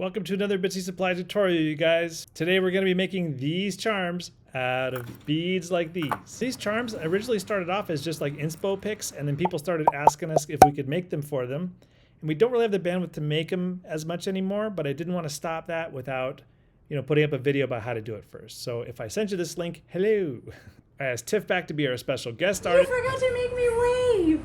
Welcome to another Bitsy Supply tutorial, you guys. Today we're going to be making these charms out of beads like these. These charms originally started off as just like inspo pics, and then people started asking us if we could make them for them. And we don't really have the bandwidth to make them as much anymore, but I didn't want to stop that without, putting up a video about how to do it first. So if I send you this link, hello. I asked Tiff back to be our special guest artist. You forgot to make me wave.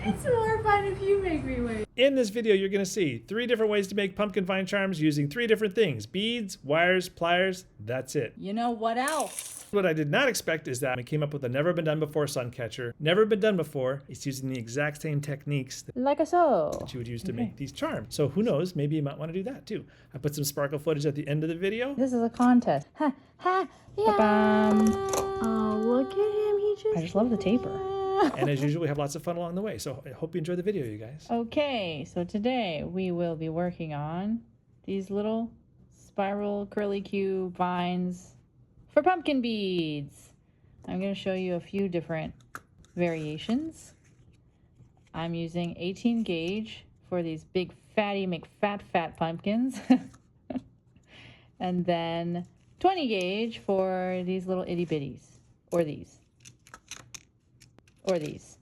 It's more fun if you make me wave. In this video, you're going to see 3 different ways to make pumpkin vine charms using 3 different things: beads, wires, pliers. That's it. You know what else? What I did not expect is that I came up with a never been done before Suncatcher. Never been done before. It's using the exact same techniques Like so. that you would use to make these charms. So who knows, maybe you might want to do that too. I put some sparkle footage at the end of the video. This is a contest. Ha, ha, yeah. Oh, look at him. I just love the taper. And as usual, we have lots of fun along the way. So I hope you enjoy the video, you guys. Okay, so today we will be working on these little spiral curly Q vines for pumpkin beads. I'm going to show you a few different variations. I'm using 18 gauge for these big fatty McFat pumpkins. And then 20 gauge for these little itty bitties, or these. Or these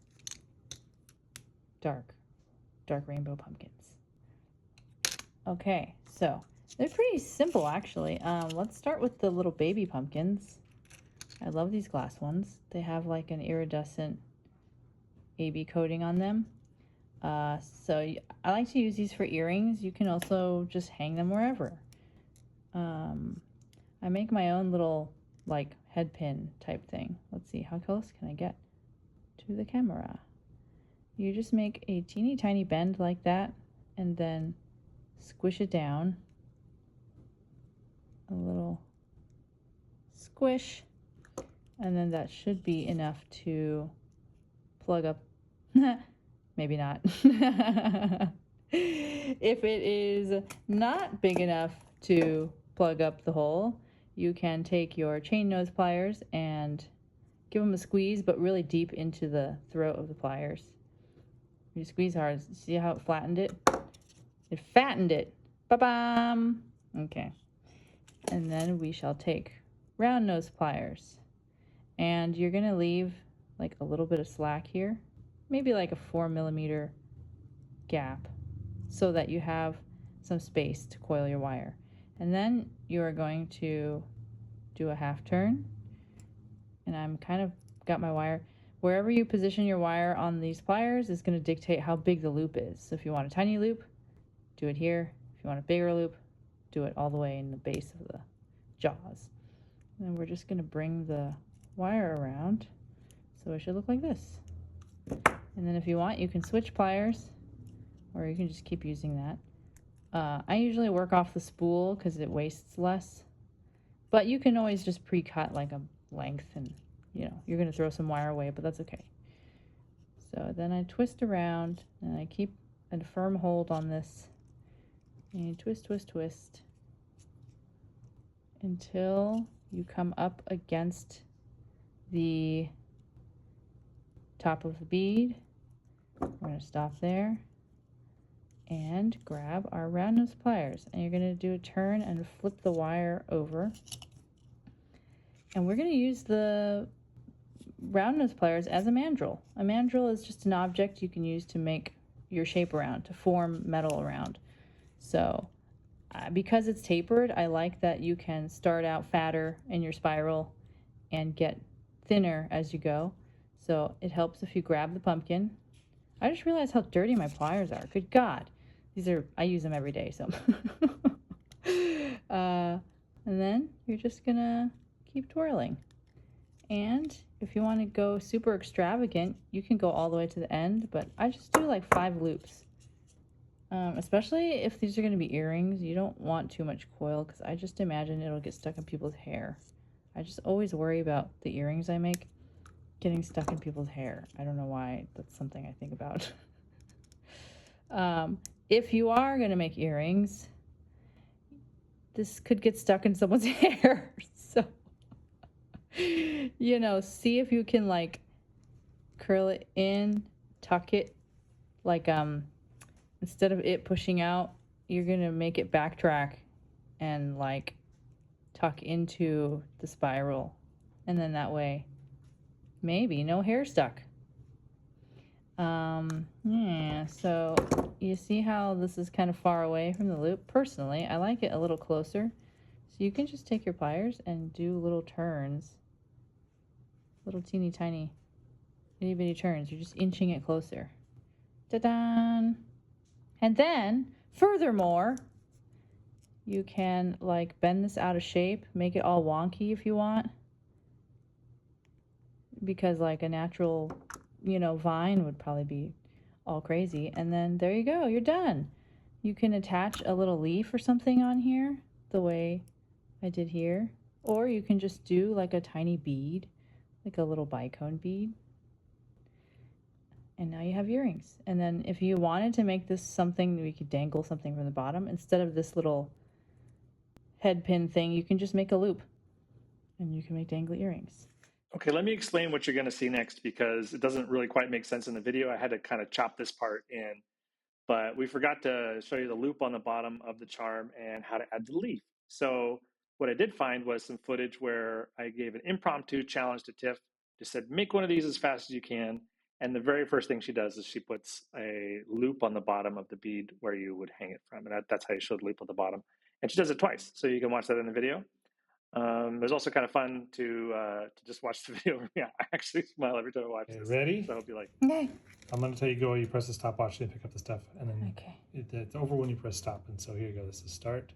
dark rainbow pumpkins. Okay, so they're pretty simple actually. Let's start with the little baby pumpkins. I love these glass ones. They have like an iridescent AB coating on them. So I like to use these for earrings. You can also just hang them wherever. I make my own little like head pin type thing. Let's see, how close can I get to the camera? You just make a teeny tiny bend like that and then squish it down. A little squish, and then that should be enough to plug up. Maybe not. If it is not big enough to plug up the hole, you can take your chain nose pliers and give them a squeeze, but really deep into the throat of the pliers. You squeeze hard. See how it flattened it? It fattened it. Ba-bam! Okay. And then we shall take round nose pliers. And you're going to leave like a little bit of slack here. Maybe like a 4mm gap so that you have some space to coil your wire. And then you are going to do a half turn. And I'm kind of got my wire. Wherever you position your wire on these pliers is going to dictate how big the loop is. So if you want a tiny loop, do it here. If you want a bigger loop, do it all the way in the base of the jaws. And then we're just going to bring the wire around. So it should look like this. And then if you want, you can switch pliers, or you can just keep using that. I usually work off the spool because it wastes less. But you can always just pre-cut like a length, and you're going to throw some wire away, but that's okay. So then I twist around and I keep a firm hold on this and twist until you come up against the top of the bead. We're going to stop there and grab our round nose pliers, and you're going to do a turn and flip the wire over. And we're going to use the round nose pliers as a mandrel. A mandrel is just an object you can use to make your shape around, to form metal around. So because it's tapered, I like that you can start out fatter in your spiral and get thinner as you go. So it helps if you grab the pumpkin. I just realized how dirty my pliers are. Good God. I use them every day, so. And then you're just gonna keep twirling. And if you want to go super extravagant, you can go all the way to the end, but I just do like 5 loops. Especially if these are going to be earrings, you don't want too much coil, because I just imagine it'll get stuck in people's hair. I just always worry about the earrings I make getting stuck in people's hair. I don't know why, that's something I think about. If you are going to make earrings, this could get stuck in someone's hair. So, see if you can like curl it in, tuck it, like instead of it pushing out, you're going to make it backtrack and like tuck into the spiral. And then that way, maybe no hair stuck. Yeah, so you see how this is kind of far away from the loop? Personally, I like it a little closer. So you can just take your pliers and do little turns. Little teeny tiny itty bitty turns. You're just inching it closer. Ta-da! And then, furthermore, you can like bend this out of shape, make it all wonky if you want. Because like a natural, you know, vine would probably be all crazy. And then there you go, you're done. You can attach a little leaf or something on here, the way I did here. Or you can just do like a tiny bead, like a little bicone bead. And now you have earrings. And then if you wanted to make this something, we could dangle something from the bottom. Instead of this little head pin thing, you can just make a loop. And you can make dangly earrings. Okay, let me explain what you're going to see next because it doesn't really quite make sense in the video. I had to kind of chop this part in, but we forgot to show you the loop on the bottom of the charm and how to add the leaf. So what I did find was some footage where I gave an impromptu challenge to Tiff. Just said, make one of these as fast as you can. And the very first thing she does is she puts a loop on the bottom of the bead where you would hang it from. And that's how you show the loop on the bottom. And she does it twice. So you can watch that in the video. It was also kind of fun to just watch the video. Yeah, I actually smile every time I watch this. Ready? So I hope you like. Okay. I'm going to tell you go. You press the stopwatch and pick up the stuff, and then Okay. it's over when you press stop. And so here you go. This is start,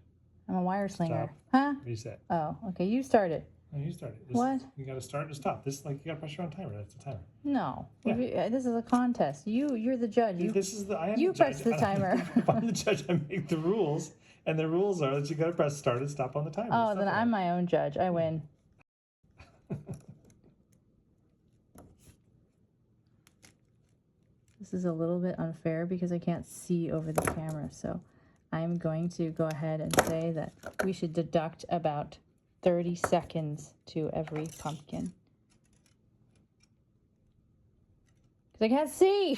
I'm a wire slinger. Stop. Huh? reset. Oh, okay. You started. No, you started. What? You got to start and stop. This like you got to press your own timer. That's the timer. No. Yeah. This is a contest. You're the judge. This is the. I am you the press judge. the timer. If I'm the judge, I make the rules, and the rules are that you got to press start and stop on the timer. Oh, then I'm my own judge. I win. This is a little bit unfair because I can't see over the camera, so I'm going to go ahead and say that we should deduct about 30 seconds to every pumpkin. Because I can't see!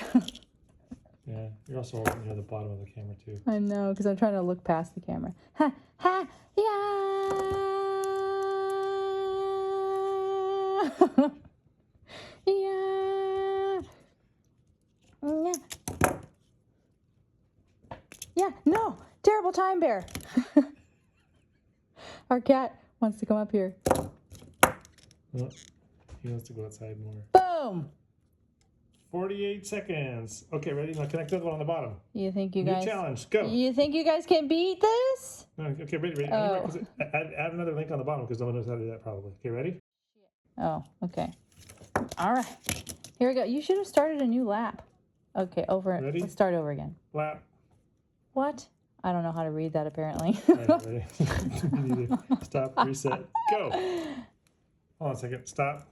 Yeah, you're also holding near the bottom of the camera too. I know, because I'm trying to look past the camera. Ha! Ha! Yeah! Yeah! Yeah, no! Terrible time bear! Our cat wants to come up here. Well, he wants to go outside more. Boom! 48 seconds. Okay, ready? Now connect the other one on the bottom. You think you New guys... challenge. Go. You think you guys can beat this? No, okay, ready. Oh. Add another link on the bottom because no one knows how to do that probably. Okay, ready? Oh, okay. All right. Here we go. You should have started a new lap. Okay, over. Ready? Let's start over again. Lap. What? I don't know how to read that apparently. Right, ready? You need to stop, reset, go. Hold on a second. Stop,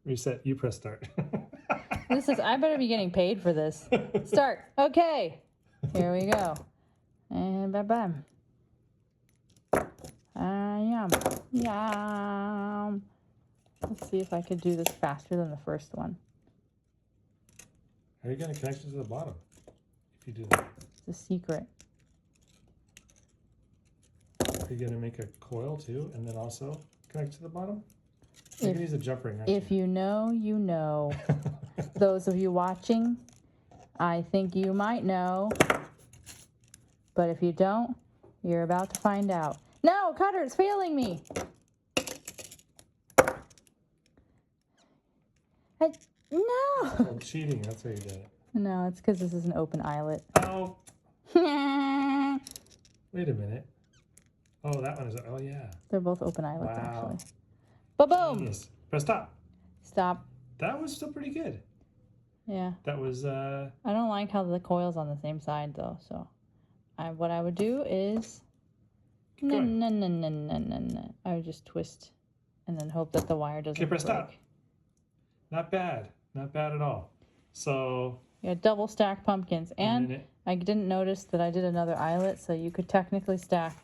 reset. You press start. I better be getting paid for this. Start. Okay. Here we go. And bye-bye. Yum. Yum. Let's see if I could do this faster than the first one. How are you going to connect it to the bottom if you do that? It's a secret. Are you going to make a coil too and then also connect to the bottom? You're going to use a jump ring, aren't If you know, you know. Those of you watching, I think you might know. But if you don't, you're about to find out. No, Cutter's failing me. No. Oh, cheating. That's how you did it. No, it's because this is an open eyelet. Oh, wait a minute. Oh, that one is. Oh, yeah. They're both open eyelets, Wow. actually. Ba-boom. Genius. Press stop. Stop. That was still pretty good. Yeah. That was. I don't like how the coil's on the same side, though. So what I would do is... No. I would just twist and then hope that the wire doesn't Okay, press break. stop. Not bad. Not bad at all. So. Yeah, double stack pumpkins. And minute. I didn't notice that I did another eyelet, so you could technically stack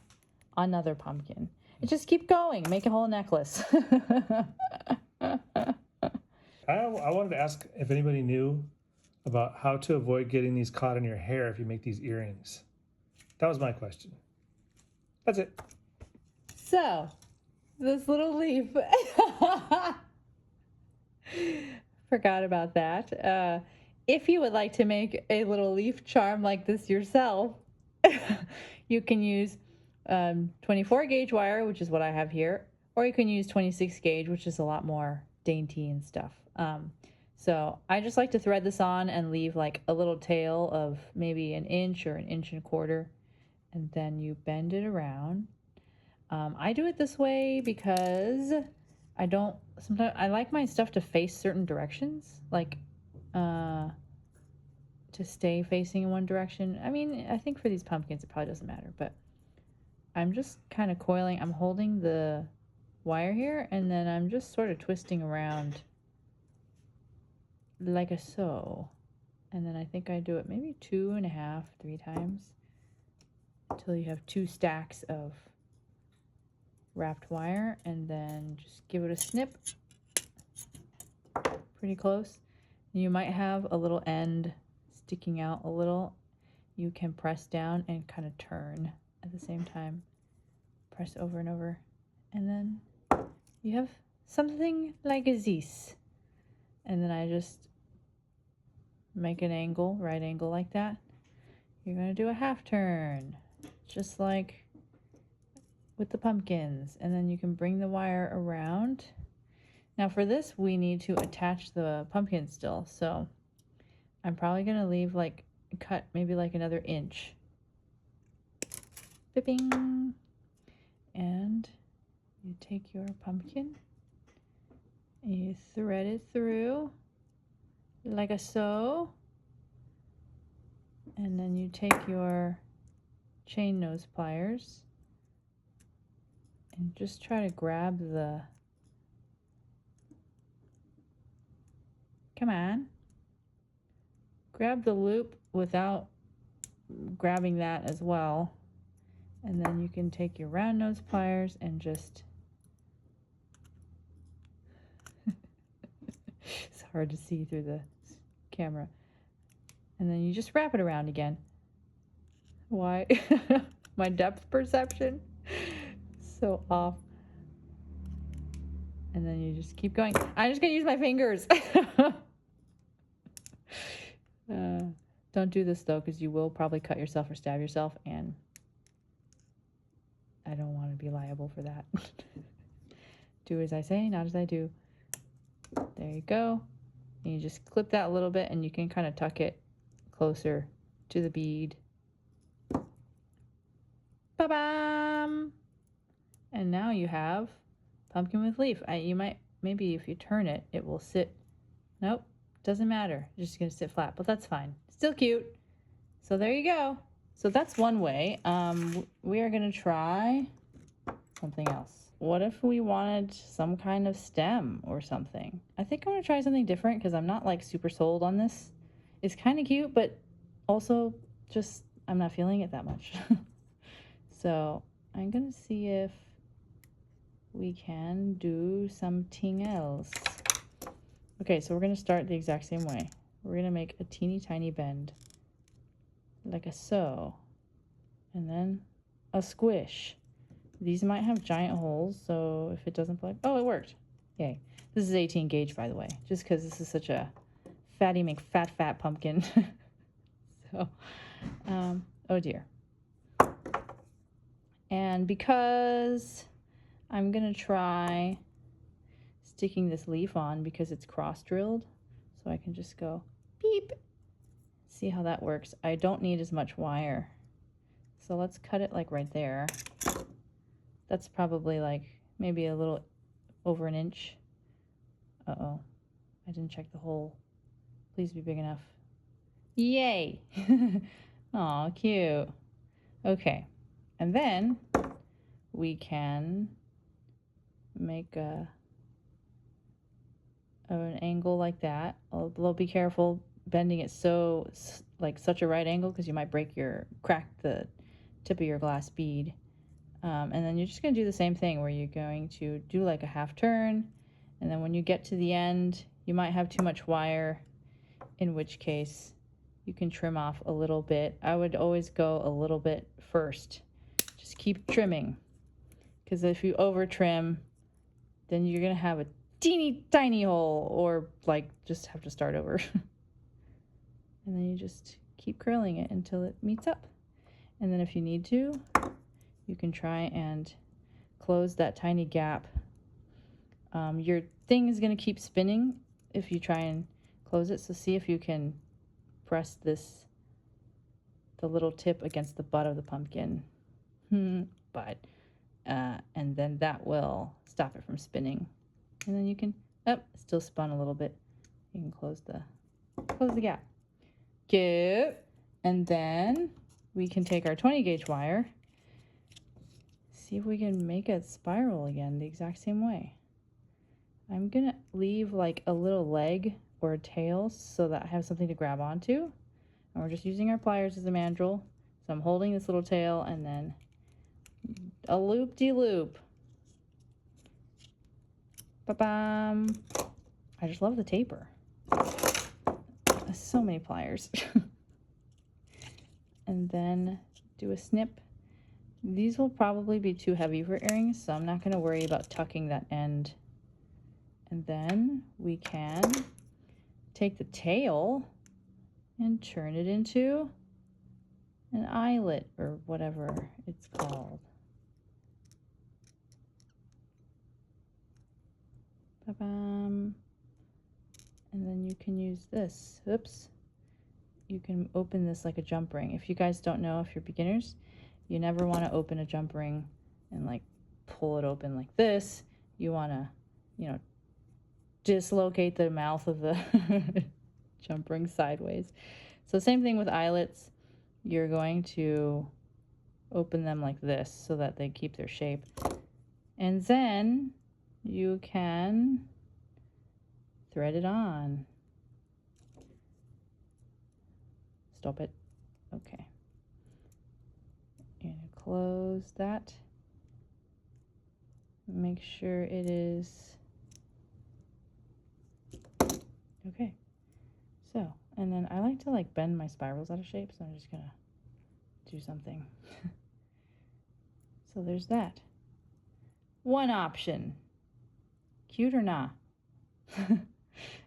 another pumpkin. And just keep going. Make a whole necklace. I wanted to ask if anybody knew about how to avoid getting these caught in your hair if you make these earrings. That was my question. That's it. So, this little leaf. Forgot about that. If you would like to make a little leaf charm like this yourself, you can use 24 gauge wire, which is what I have here, or you can use 26 gauge, which is a lot more dainty and stuff. So I just like to thread this on and leave like a little tail of maybe an inch or an inch and a quarter, and then you bend it around. I do it this way because sometimes I like my stuff to face certain directions, like to stay facing in one direction. I mean, I think for these pumpkins it probably doesn't matter, but I'm just kind of coiling. I'm holding the wire here, and then I'm just sort of twisting around like a so. And then I think I do it maybe 2.5, 3 times until you have 2 stacks of wrapped wire, and then just give it a snip pretty close. You might have a little end sticking out a little. You can press down and kind of turn at the same time. Press over and over, and then you have something like this. And then I just make an angle, right angle like that. You're going to do a half turn, just like with the pumpkins, and then you can bring the wire around. Now for this, we need to attach the pumpkin still, so I'm probably going to leave cut maybe like another inch. Bipping. And you take your pumpkin and you thread it through like a so, and then you take your chain nose pliers and just try to grab the, grab the loop without grabbing that as well. And then you can take your round nose pliers and just, it's hard to see through the camera. And then you just wrap it around again. Why? My depth perception? So off. And then you just keep going. I'm just gonna use my fingers. Don't do this though, because you will probably cut yourself or stab yourself, and I don't want to be liable for that. Do as I say, not as I do. There you go. And you just clip that a little bit, and you can kind of tuck it closer to the bead. Ba-bam! And now you have pumpkin with leaf. You might, maybe if you turn it, it will sit. Nope, doesn't matter. It's just going to sit flat, but that's fine. Still cute. So there you go. So that's one way. We are going to try something else. What if we wanted some kind of stem or something? I think I'm going to try something different because I'm not like super sold on this. It's kind of cute, but also just I'm not feeling it that much. So I'm going to see if we can do something else. Okay, so we're going to start the exact same way. We're going to make a teeny tiny bend, like a so, and then a squish. These might have giant holes, so if it doesn't plug, oh, it worked. Yay. This is 18 gauge, by the way, just because this is such a fatty fat pumpkin. So, oh dear. And because I'm gonna try sticking this leaf on because it's cross drilled, so I can just go beep. See how that works. I don't need as much wire, so let's cut it like right there. That's probably like maybe a little over an inch. Uh-oh, I didn't check the hole. Please be big enough. Yay! Aw, cute. Okay, and then we can make an angle like that. Although be careful bending it so like such a right angle, because you might crack the tip of your glass bead. And then you're just going to do the same thing where you're going to do like a half turn, and then when you get to the end, you might have too much wire, in which case you can trim off a little bit. I would always go a little bit first. Just keep trimming, because if you over trim, then you're gonna have a teeny tiny hole, or like just have to start over. And then you just keep curling it until it meets up. And then if you need to, you can try and close that tiny gap. Your thing is going to keep spinning if you try and close it. So see if you can press the little tip against the butt of the pumpkin. And then that will stop it from spinning. And then you can, still spun a little bit. You can close the gap. Good. And then we can take our 20 gauge wire, see if we can make a spiral again the exact same way. I'm gonna leave like a little leg or a tail so that I have something to grab onto. And we're just using our pliers as a mandrel. So I'm holding this little tail and then a loop-de-loop. Ba-bam. I just love the taper. So many pliers. And then do a snip. These will probably be too heavy for earrings, so I'm not going to worry about tucking that end. And then we can take the tail and turn it into an eyelet, or whatever it's called. Ba-bam. And then you can use this. Oops. You can open this like a jump ring. If you guys don't know, if you're beginners, you never want to open a jump ring and like pull it open like this. You want to, dislocate the mouth of the jump ring sideways. So same thing with eyelets. You're going to open them like this so that they keep their shape. And then you can thread it on. Stop it. Okay. And close that. Make sure it is okay. So, and then I like to like bend my spirals out of shape, so I'm just gonna do something. So there's that. One option. Cute or not?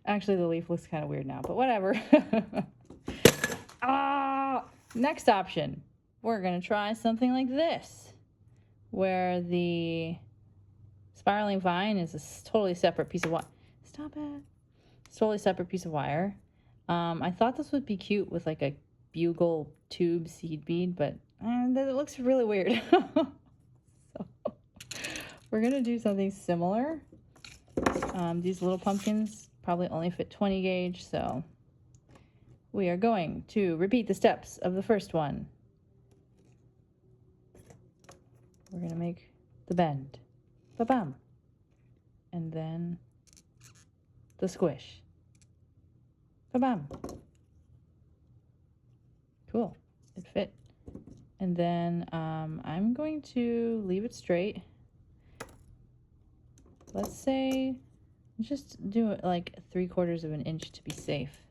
Actually, the leaf looks kind of weird now, but whatever. Next option. We're gonna try something like this, where the spiraling vine is a totally separate piece of wire. Stop it. It's a totally separate piece of wire. I thought this would be cute with like a bugle tube seed bead, but it looks really weird. So we're gonna do something similar. These little pumpkins probably only fit 20 gauge, so we are going to repeat the steps of the first one. We're gonna make the bend, ba-bam, and then the squish, ba-bam. Cool, it fit. And then I'm going to leave it straight. Let's say, just do it like 3/4 of an inch to be safe.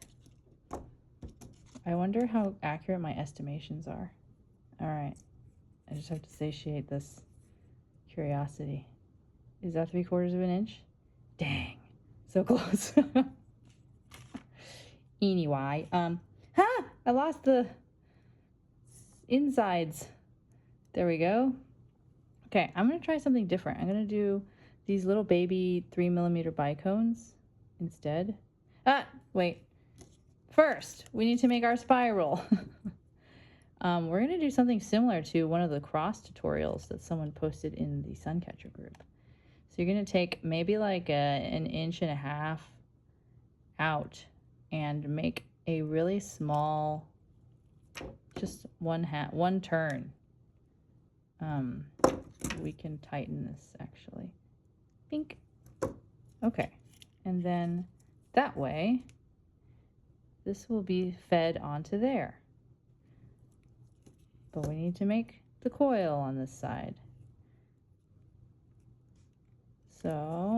I wonder how accurate my estimations are. All right, I just have to satiate this curiosity. Is that 3/4 of an inch? Dang, so close. Anyway, I lost the insides. There we go. Okay, I'm gonna try something different. I'm gonna do these little baby 3mm bicones instead. Wait. First, we need to make our spiral. We're gonna do something similar to one of the cross tutorials that someone posted in the Suncatcher group. So you're gonna take maybe like an 1.5 inches out and make a really small, just one turn. We can tighten this actually. Pink. Okay, and then that way, this will be fed onto there. But we need to make the coil on this side. So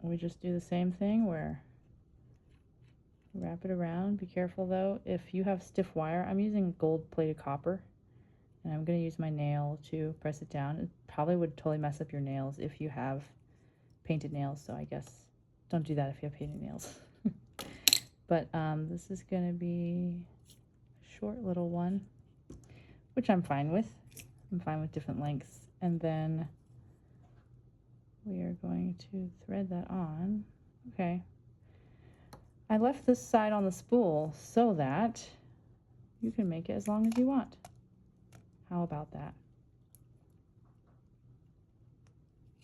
we just do the same thing where Wrap it around. Be careful though. If you have stiff wire, I'm using gold-plated copper. And I'm going to use my nail to press it down. It probably would totally mess up your nails if you have painted nails. So I guess don't do that if you have painted nails. But this is going to be a short little one, which I'm fine with. I'm fine with different lengths. And then we are going to thread that on. Okay. I left this side on the spool so that you can make it as long as you want. How about that?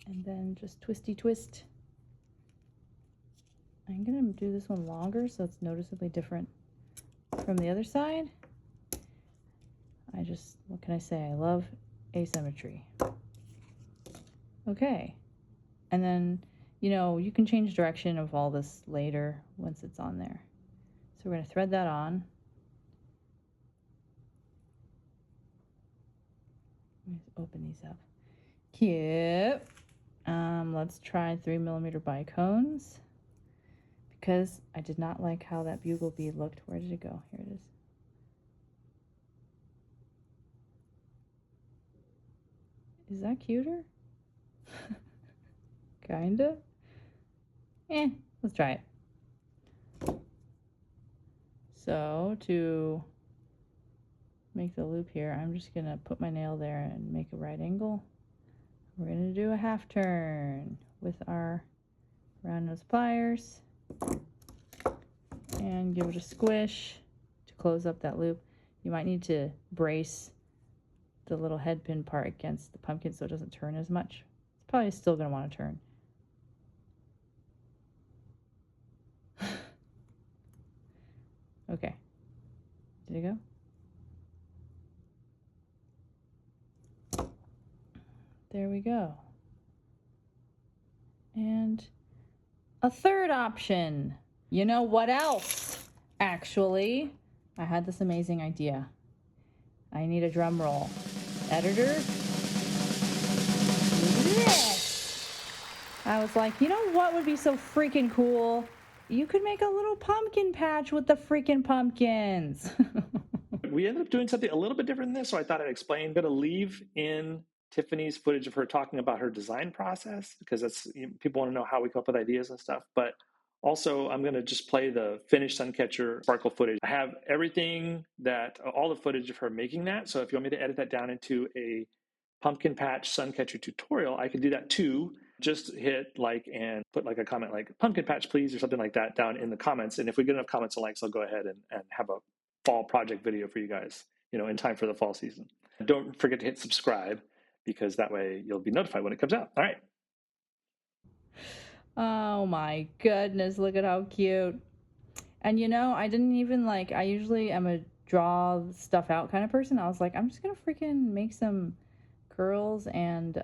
And then just twisty twist. I'm gonna do this one longer so it's noticeably different from the other side. What can I say? I love asymmetry. Okay. And then, you know, you can change direction of all this later once it's on there. So we're gonna thread that on. Let's open these up. Cute. Let's try 3mm bicones because I did not like how that bugle bead looked. Where did it go? Here it is. Is that cuter? Kinda. Let's try it. So to make the loop here, I'm just gonna put my nail there and make a right angle. We're gonna do a half turn with our round nose pliers and give it a squish to close up that loop. You might need to brace the little head pin part against the pumpkin so it doesn't turn as much. It's probably still gonna want to turn. Okay. Did it go? There we go. And a third option. You know what else? Actually, I had this amazing idea. I need a drum roll. Editor. Yes! I was like, you know what would be so freaking cool? You could make a little pumpkin patch with the freaking pumpkins. We ended up doing something a little bit different than this, so I thought I'd explain. I'm going to leave in Tiffany's footage of her talking about her design process because that's people want to know how we come up with ideas and stuff. But also, I'm going to just play the finished Suncatcher sparkle footage. I have everything all the footage of her making that. So if you want me to edit that down into a pumpkin patch Suncatcher tutorial, I could do that too. Just hit like and put like a comment like pumpkin patch please or something like that down in the comments. And if we get enough comments and likes, I'll go ahead and have a fall project video for you guys, in time for the fall season. Don't forget to hit subscribe because that way you'll be notified when it comes out. All right. Oh my goodness, look at how cute. And I didn't even I usually am a draw stuff out kind of person. I was like, I'm just gonna freaking make some curls and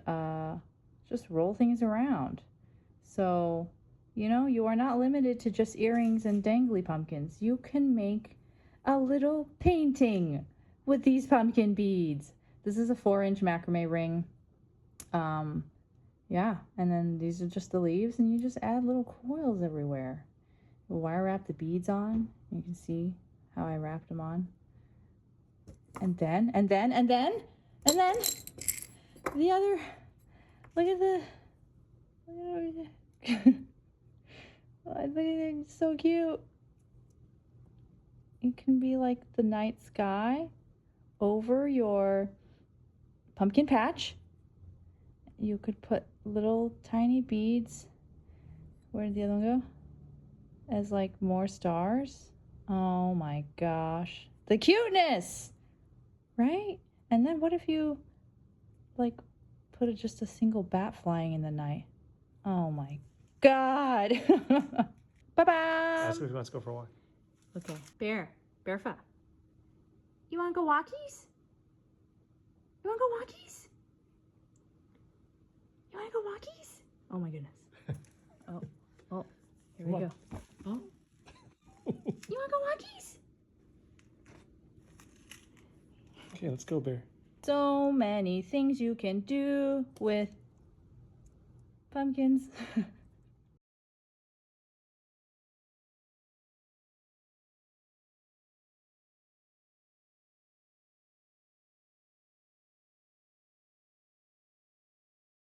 just roll things around. So, you are not limited to just earrings and dangly pumpkins. You can make a little painting with these pumpkin beads. This is a 4-inch macrame ring. Yeah, and then these are just the leaves, and you just add little coils everywhere. We'll wire wrap the beads on. You can see how I wrapped them on. And then the other, look at I think it's so cute. It can be like the night sky over your pumpkin patch. You could put little tiny beads. Where did the other one go? As more stars. Oh my gosh. The cuteness! Right? And then what if you put just a single bat flying in the night? Oh my god. Bye-bye. Ask him if he wants to go for a walk. Okay. Bearfa. You wanna go walkies? You wanna go walkies? You wanna go walkies? Oh my goodness. Oh, here we go. Oh. You wanna go walkies? Okay, let's go, Bear. So many things you can do with pumpkins.